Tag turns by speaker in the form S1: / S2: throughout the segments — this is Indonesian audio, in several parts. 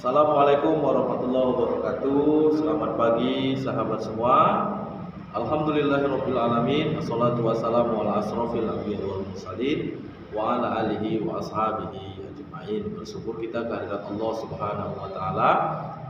S1: Assalamualaikum warahmatullahi wabarakatuh. Selamat pagi sahabat semua. Alhamdulillahirabbil alamin. Wassalatu wassalamu ala asrofil anbiya'i wal mursalin wa ala alihi wa ashabihi ajmain. Bersyukur kita kehadirat Allah Subhanahu wa taala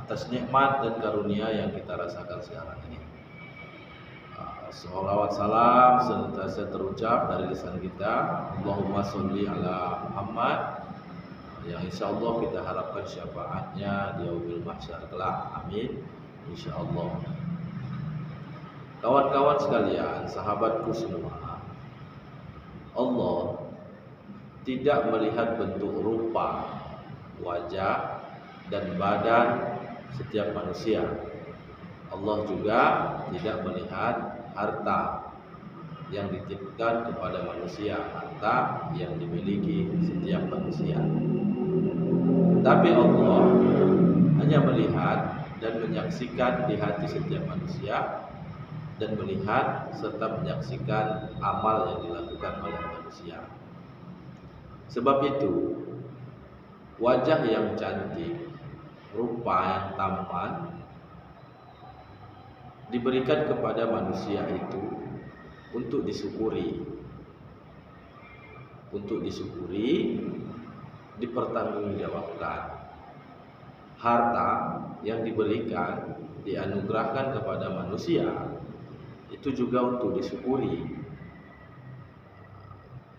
S1: atas nikmat dan karunia yang kita rasakan sekarang ini. Sholawat salam senantiasa terucap dari lisan kita. Allahumma sholli ala Muhammad, yang insya Allah kita harapkan syafaatnya di yaumil mahsyar kelak. Amin insya Allah. Kawan-kawan sekalian, sahabatku semua, Allah tidak melihat bentuk rupa, wajah dan badan setiap manusia. Allah juga tidak melihat harta yang dititipkan kepada manusia, harta yang dimiliki setiap manusia. Tapi Allah hanya melihat dan menyaksikan di hati setiap manusia, dan melihat serta menyaksikan amal yang dilakukan oleh manusia. Sebab itu, wajah yang cantik, rupa yang tampan diberikan kepada manusia itu untuk disyukuri, dipertanggungjawabkan. Harta yang diberikan, dianugerahkan kepada manusia, itu juga untuk disyukuri.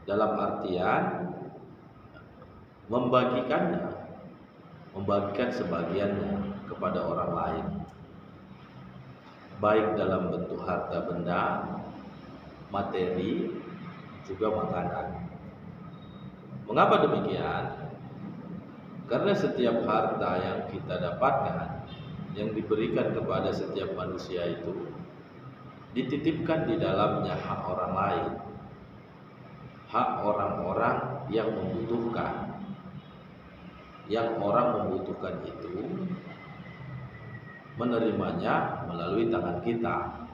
S1: Dalam artian membagikan sebagiannya kepada orang lain, baik dalam bentuk harta benda, materi, juga makanan. Mengapa demikian? Karena setiap harta yang kita dapatkan, yang diberikan kepada setiap manusia itu dititipkan di dalamnya hak orang lain, hak orang-orang yang membutuhkan. Yang orang membutuhkan itu menerimanya melalui tangan kita.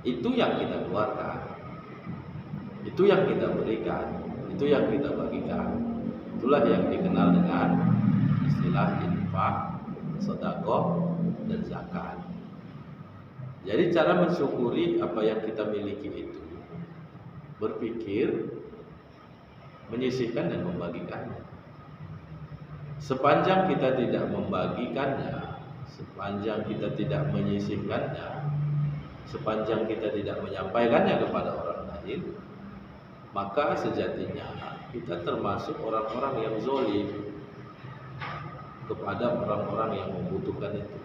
S1: Itu yang kita keluarkan, itu yang kita berikan, itu yang kita bagikan. Itulah yang dikenal dengan istilah infak, sedekah, dan zakat. Jadi cara mensyukuri apa yang kita miliki itu berpikir, menyisihkan dan membagikannya. Sepanjang kita tidak membagikannya, sepanjang kita tidak menyisihkannya, sepanjang kita tidak menyampaikannya kepada orang lain, maka sejatinya kita termasuk orang-orang yang zalim kepada orang-orang yang membutuhkan itu.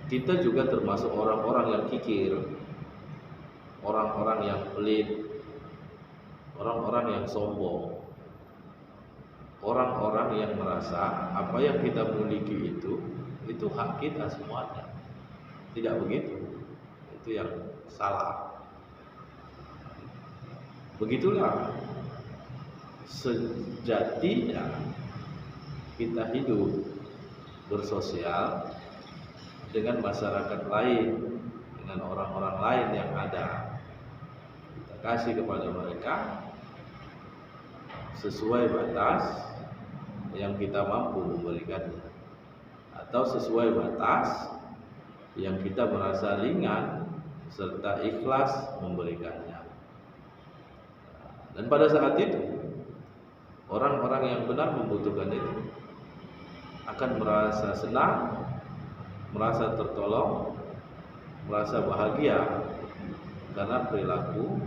S1: Kita juga termasuk orang-orang yang kikir, orang-orang yang pelit, orang-orang yang sombong, orang-orang yang merasa apa yang kita miliki itu hak kita semuanya. Tidak begitu. Itu yang salah. Begitulah sejatinya kita hidup bersosial dengan masyarakat lain, dengan orang-orang lain yang ada. Kita kasih kepada mereka sesuai batas yang kita mampu memberikannya, atau sesuai batas yang kita merasa ringan serta ikhlas memberikannya. Dan pada saat itu, orang-orang yang benar membutuhkan itu akan merasa senang, merasa tertolong, merasa bahagia karena perilaku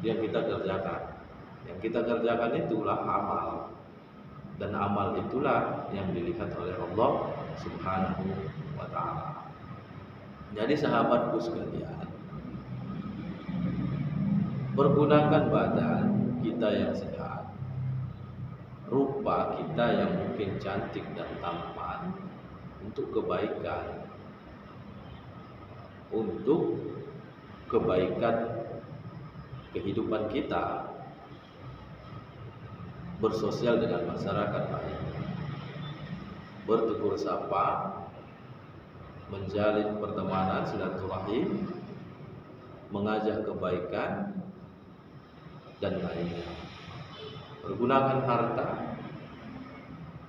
S1: yang kita kerjakan. Yang kita kerjakan itulah amal, dan amal itulah yang dilihat oleh Allah Subhanahu wa ta'ala. Jadi sahabatku sekalian, pergunakan badan kita yang sehat, rupa kita yang mungkin cantik dan tampan untuk kebaikan, untuk kebaikan kehidupan kita, bersosial dengan masyarakat lain, bertegur sapa, menjalin pertemanan silaturahim, mengajak kebaikan, dan lainnya. Pergunakan harta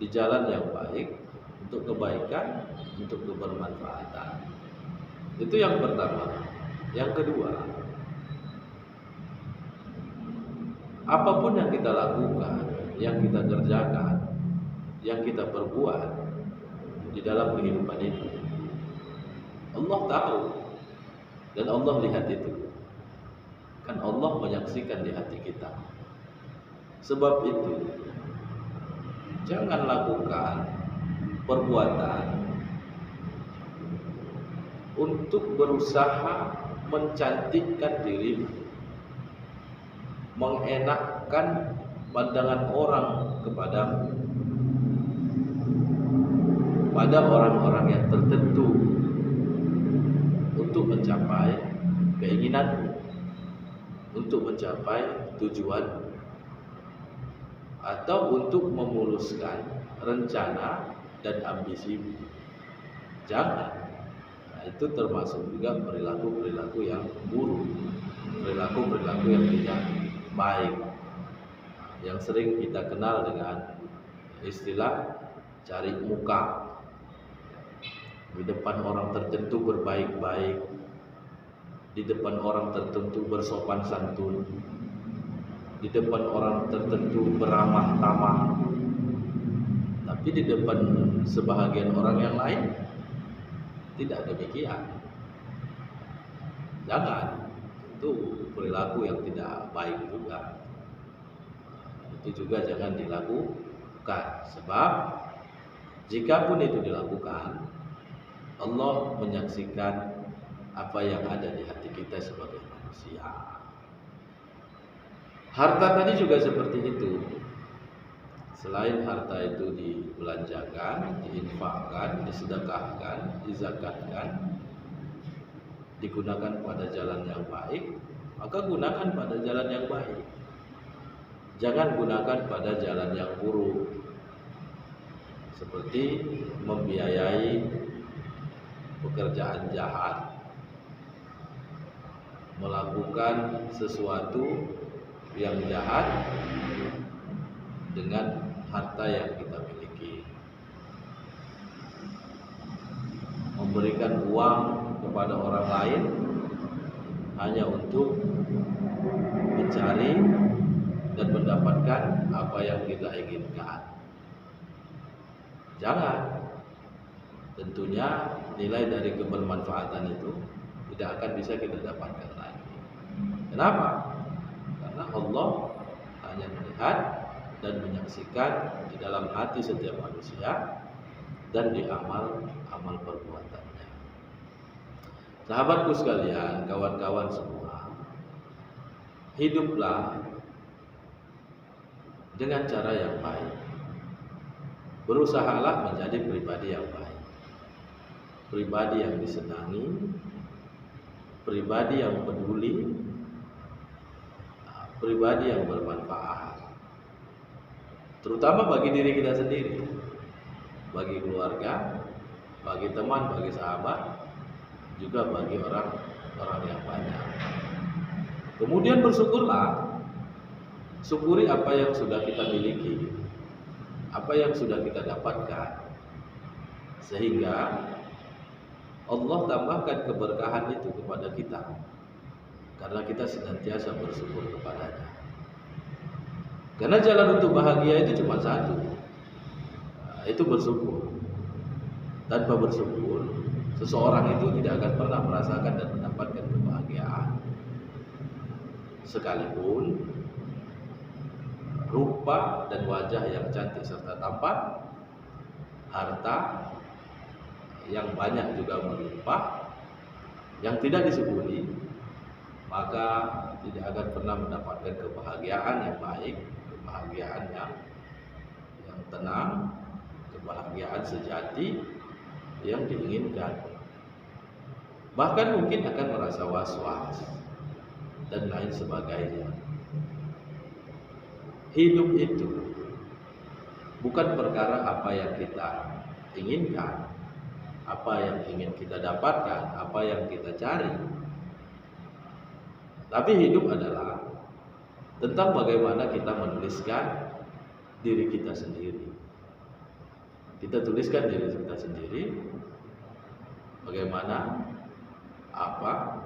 S1: di jalan yang baik, untuk kebaikan, untuk kebermanfaatan. Itu yang pertama. Yang kedua, apapun yang kita lakukan, yang kita kerjakan, yang kita perbuat di dalam kehidupan ini, Allah tahu dan Allah lihat itu. Kan Allah menyaksikan di hati kita. Sebab itu, jangan lakukan perbuatan untuk berusaha mencantikkan dirimu, mengenakkan pandangan orang kepadamu, pada orang-orang yang tertentu, untuk mencapai keinginanmu, untuk mencapai tujuan, atau untuk memuluskan rencana dan ambisimu. Jangan. Nah, itu termasuk juga perilaku-perilaku yang buruk, perilaku-perilaku yang tidak baik, yang sering kita kenal dengan istilah cari muka. Di depan orang tertentu berbaik-baik, di depan orang tertentu bersopan santun, di depan orang tertentu beramah tamah, tapi di depan sebahagian orang yang lain tidak demikian. Jangan, itu perilaku yang tidak baik juga. Itu juga jangan dilakukan, sebab jikapun itu dilakukan, Allah menyaksikan apa yang ada di hati kita sebagai manusia. Harta tadi juga seperti itu. Selain harta itu dibelanjakan, diinfakkan, disedekahkan, dizakatkan, digunakan pada jalan yang baik, maka gunakan pada jalan yang baik. Jangan gunakan pada jalan yang buruk, seperti membiayai pekerjaan jahat, melakukan sesuatu yang jahat dengan harta yang kita miliki, memberikan uang kepada orang lain hanya untuk mencari dan mendapatkan apa yang kita inginkan. Jangan. Tentunya nilai dari kebermanfaatan itu tidak akan bisa kita dapatkan lagi. Kenapa? Karena Allah hanya melihat dan menyaksikan di dalam hati setiap manusia dan di amal perbuatannya. Sahabatku sekalian, kawan-kawan semua, hiduplah dengan cara yang baik. Berusahalah menjadi pribadi yang baik, pribadi yang disenangi, pribadi yang peduli, pribadi yang bermanfaat, terutama bagi diri kita sendiri, bagi keluarga, bagi teman, bagi sahabat, juga bagi orang yang banyak. Kemudian bersyukurlah, syukuri apa yang sudah kita miliki, apa yang sudah kita dapatkan, sehingga Allah tambahkan keberkahan itu kepada kita, karena kita senantiasa bersyukur kepadanya. Karena jalan untuk bahagia itu cuma satu, itu bersyukur. Tanpa bersyukur, seseorang itu tidak akan pernah merasakan dan mendapatkan kebahagiaan. Sekalipun rupa dan wajah yang cantik serta tampan, harta yang banyak juga melimpah, yang tidak disyukuri, maka tidak akan pernah mendapatkan kebahagiaan yang baik, kebahagiaan yang tenang, kebahagiaan sejati yang diinginkan. Bahkan mungkin akan merasa was-was dan lain sebagainya. Hidup itu bukan perkara apa yang kita inginkan, apa yang ingin kita dapatkan, apa yang kita cari. Tapi hidup adalah tentang bagaimana kita menuliskan diri kita sendiri. Kita tuliskan diri kita sendiri, bagaimana, apa,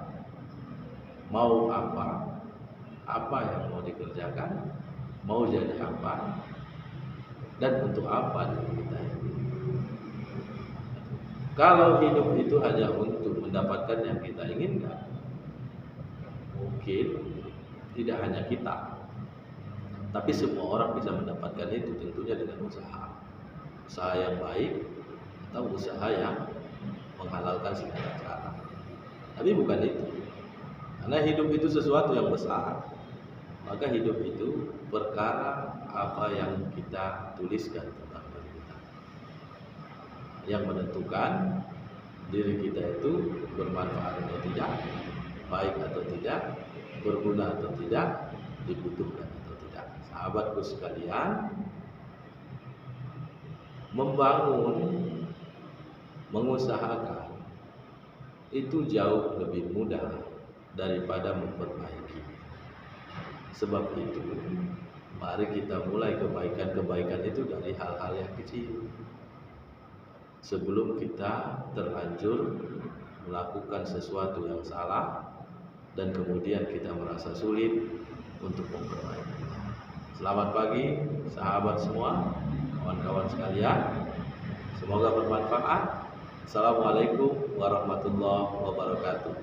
S1: mau apa yang mau dikerjakan, mau jadi apa, dan untuk apa diri kita ini. Kalau hidup itu hanya untuk mendapatkan yang kita inginkan, mungkin tidak hanya kita, tapi semua orang bisa mendapatkan itu, tentunya dengan usaha yang baik atau usaha yang menghalalkan segala cara. Tapi bukan itu, karena hidup itu sesuatu yang besar. Maka hidup itu perkara apa yang kita tuliskan tentang diri kita, yang menentukan diri kita itu bermanfaat atau tidak, baik atau tidak, berguna atau tidak, dibutuhkan atau tidak. Sahabatku sekalian, membangun, mengusahakan itu jauh lebih mudah daripada memperbaiki. Sebab itu, mari kita mulai kebaikan-kebaikan itu dari hal-hal yang kecil, sebelum kita terlanjur melakukan sesuatu yang salah dan kemudian kita merasa sulit untuk memperbaiki. Selamat pagi sahabat semua, kawan-kawan sekalian, semoga bermanfaat. Assalamualaikum warahmatullahi wabarakatuh.